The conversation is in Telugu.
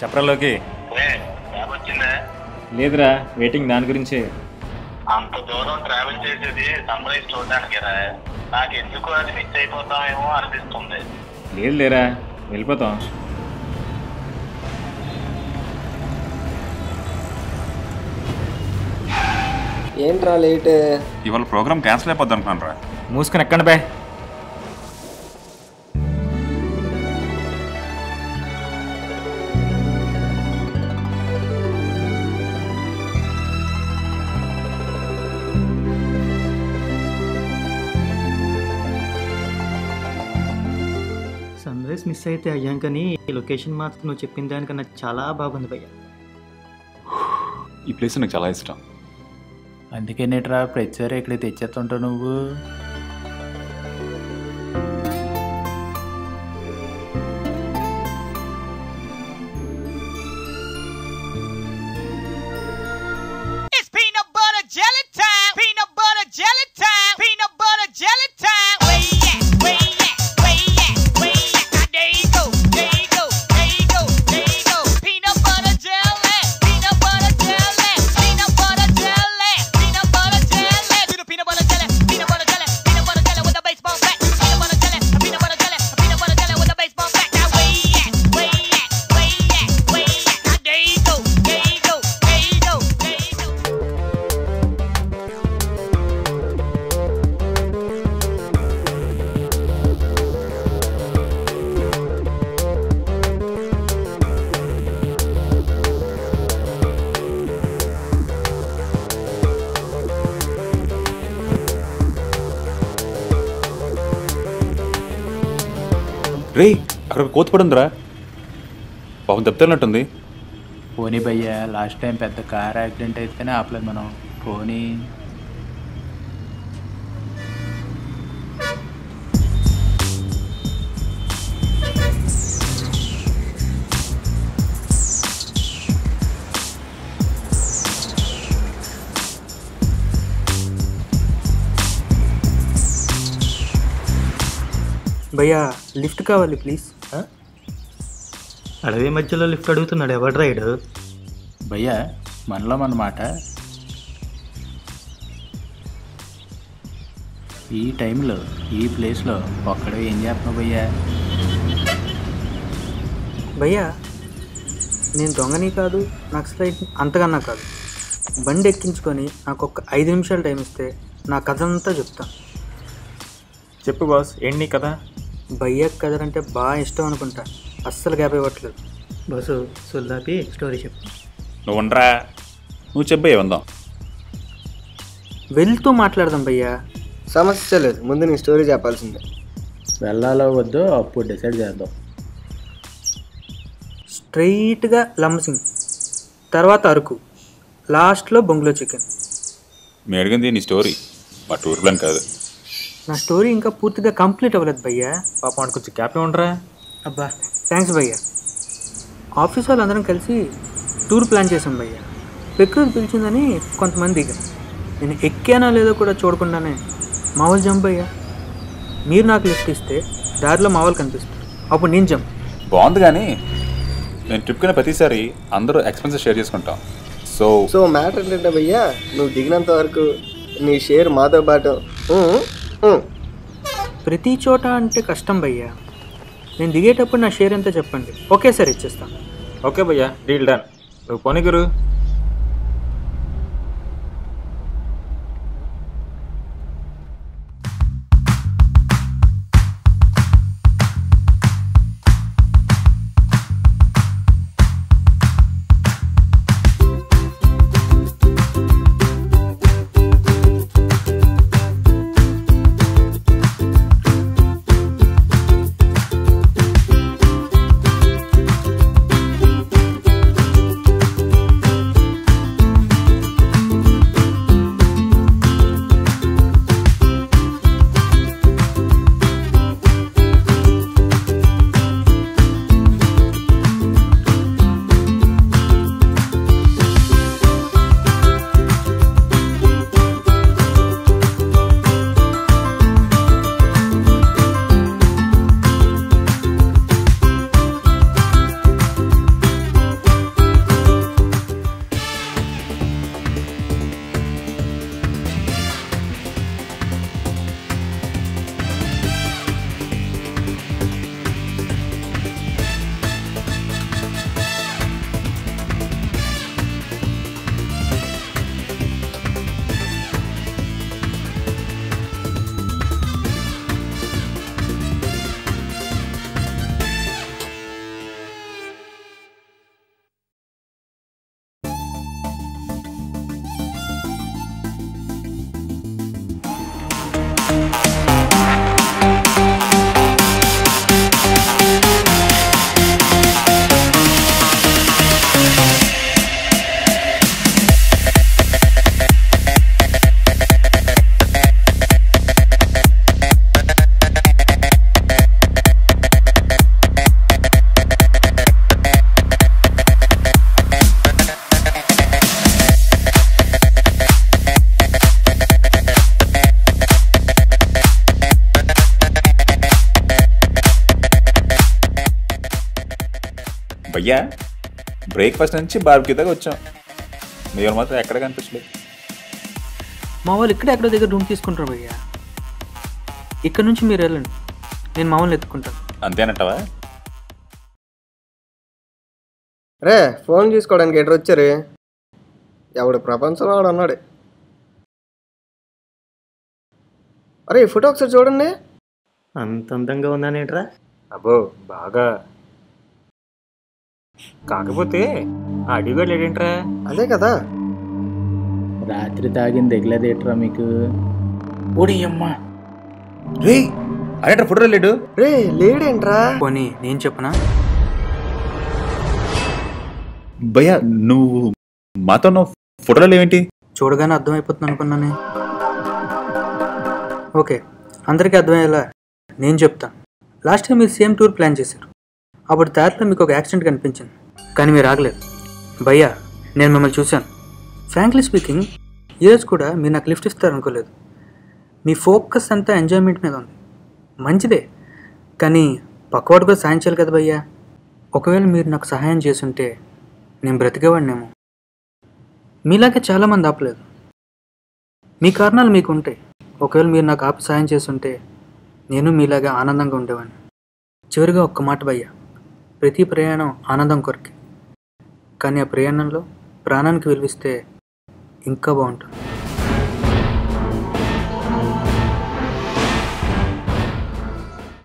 చెప్పరాలోకి వచ్చిందా? లేదురా, వెయిటింగ్ దాని గురించి. అంత దూరం ట్రావెల్ చేసేది సన్ రైజ్ చూడడానికి రా. నాకు ఎందుకు అది మిస్ అయిపోతామేమో అనిపిస్తుంది. లేదు లేరా, వెళ్ళిపోతాం. ఏంట్రా లేట్? ఇవాళ ప్రోగ్రామ్ క్యాన్సిల్ అయిపోద్ది అనుకున్నాను రా. మూసుకొని ఎక్కండి బే. సన్ రైజ్ మిస్ అయితే అయ్యాం, కానీ లొకేషన్ మాత్రం నువ్వు చెప్పిన దానికన్నా చాలా బాగుంది భయ్య. ఈ ప్లేస్ నాకు చాలా ఇష్టం. అందుకే నేట్రా ప్రతిసారి ఇక్కడ తెచ్చేస్తుంటావు నువ్వు. రే, అక్కడ కోతి పడుందిరా, పాపం దెబ్బతిన్నట్టుంది. పోనీ భయ్య, లాస్ట్ టైం పెద్ద కార్ యాక్సిడెంట్ అయితేనే ఆపలేదు మనం. పోనీ భయ్యా లిఫ్ట్ కావాలి ప్లీజ్. అడవి మధ్యలో లిఫ్ట్ అడుగుతున్నాడు, ఎవడు రైడ్? భయ్య మనలో అన్నమాట. ఈ టైంలో ఈ ప్లేస్లో ఒక్కడే ఏం చేస్తున్నావు భయ్యా? భయ్యా నేను దొంగని కాదు, నక్సలైట్ అంతకన్నా కాదు. బండి ఎక్కించుకొని నాకు ఒక 5 నిమిషాలు టైం ఇస్తే నా కథ అంతా చెప్తాను. చెప్పు బాస్, ఏంటి నీ కథ? భయ్య కథ అంటే బాగా ఇష్టం అనుకుంటా, అస్సలు గ్యాప్ ఇవ్వట్లేదు. బస్సు సుల్లాపి స్టోరీ చెప్పు. నువ్వు ఉండరా, నువ్వు చెప్పే ఉందాం. వెళ్తూ మాట్లాడదాం భయ్యా. సమస్య లేదు, ముందు నీ స్టోరీ చెప్పాల్సిందే. వెళ్ళాలో వద్దో అప్పుడు డిసైడ్ చేద్దాం. స్ట్రైట్గా లంబసింగ్, తర్వాత అరకు, లాస్ట్లో బొంగులో చికెన్. మీ అడిగింది నీ స్టోరీ, మా టూర్ ప్లాన్ కాదు. నా స్టోరీ ఇంకా పూర్తిగా కంప్లీట్ అవ్వలేదు భయ్యా. పాపం వాడు కొంచెం క్యాప్ ఉండరా. అబ్బా థ్యాంక్స్ భయ్యా. ఆఫీస్ వాళ్ళు అందరం కలిసి టూర్ ప్లాన్ చేసాం భయ్యా. ప్రకృతి పిలిచిందని కొంతమంది దిగాం. నేను ఎక్కానో లేదో కూడా చూడకుండానే మావోలు జంప్ అయ్యా. మీరు నాకు లిఫ్ట్ ఇస్తే దారిలో మావోలు కనిపిస్తారు, అప్పుడు నేను జంప్. బాగుంది, కానీ నేను ట్రిప్కి ప్రతిసారి అందరూ ఎక్స్పెన్సెస్ షేర్ చేసుకుంటాం. సో మ్యాటర్ ఏంటంటే భయ్యా, నువ్వు దిగినంత వరకు నీ షేర్ మాతో పాటు. ప్రతి చోట అంటే కష్టం భయ్యా. నేను దిగేటప్పుడు నా షేర్ ఎంత చెప్పండి, ఒకేసారి ఇచ్చేస్తాను. ఓకే భయ్యా, డీల్ డన్. నువ్వు పోనీ గురు. భయ్యా బ్రేక్ఫాస్ట్ నుంచి బార్బిక్యూ దాకా వచ్చాం. మీరు మాత్రం ఎక్కడ కనిపించలేదు. మా వాళ్ళు ఇక్కడే ఎక్కడో దగ్గర రూమ్ తీసుకుంటారు భయ్యా. ఇక్కడ నుంచి మీరు వెళ్ళండి, నేను మా వాళ్ళని ఎత్తుకుంటాను. అంతేనంటావా? రే ఫోన్ చూసుకోవడానికి ఎటు వచ్చారు? ఎవడు ప్రపంచంలో వాడు అన్నాడు. అరే ఈ ఫోటో ఒకసారి చూడండి. అంత అందంగా ఉందనేట్రా? అబ్బో బాగా. కాకపోతే ఆ అడిగాడు లేడేంట్రా? అదే కదా. రాత్రి తాగింది దిగలేదేట్రా మీకు? ఓడి అమ్మా రే అరేట్రా ఫోటో లేడు. రే లేడేంట్రా? పోనీ నేను చెప్పనా? భయ్యా నువ్వు మాతో ఫోటోలు ఏమిటి? చూడగానే అర్థమైపోతుంది అనుకున్నానే. ఓకే, అందరికీ అర్థమయ్యేలా నేను చెప్తాను. లాస్ట్ టైం మీరు సేమ్ టూర్ ప్లాన్ చేశారు. అప్పుడు దారిలో మీకు ఒక యాక్సిడెంట్ కనిపించింది, కానీ మీరు ఆగలేదు. భయ్యా నేను మిమ్మల్ని చూశాను. ఫ్రాంక్లీ స్పీకింగ్ ఈరోజు కూడా మీరు నాకు లిఫ్ట్ ఇస్తారనుకోలేదు. మీ ఫోకస్ అంతా ఎంజాయ్మెంట్ మీద ఉంది. మంచిదే, కానీ పక్కవాడు కూడా సాయం చేయాలి కదా భయ్యా. ఒకవేళ మీరు నాకు సహాయం చేసుంటే నేను బ్రతికేవాడినేమో. మీలాగే చాలామంది ఆపలేదు. మీ కారణాలు మీకు ఉంటాయి. ఒకవేళ మీరు నాకు ఆపి సాయం చేస్తుంటే నేను మీలాగా ఆనందంగా ఉండేవాడిని. చివరిగా ఒక్క మాట భయ్యా, ప్రతి ప్రయాణం ఆనందం కొరకే, కానీ ఆ ప్రయాణంలో ప్రాణానికి విలువిస్తే ఇంకా బాగుంటుంది.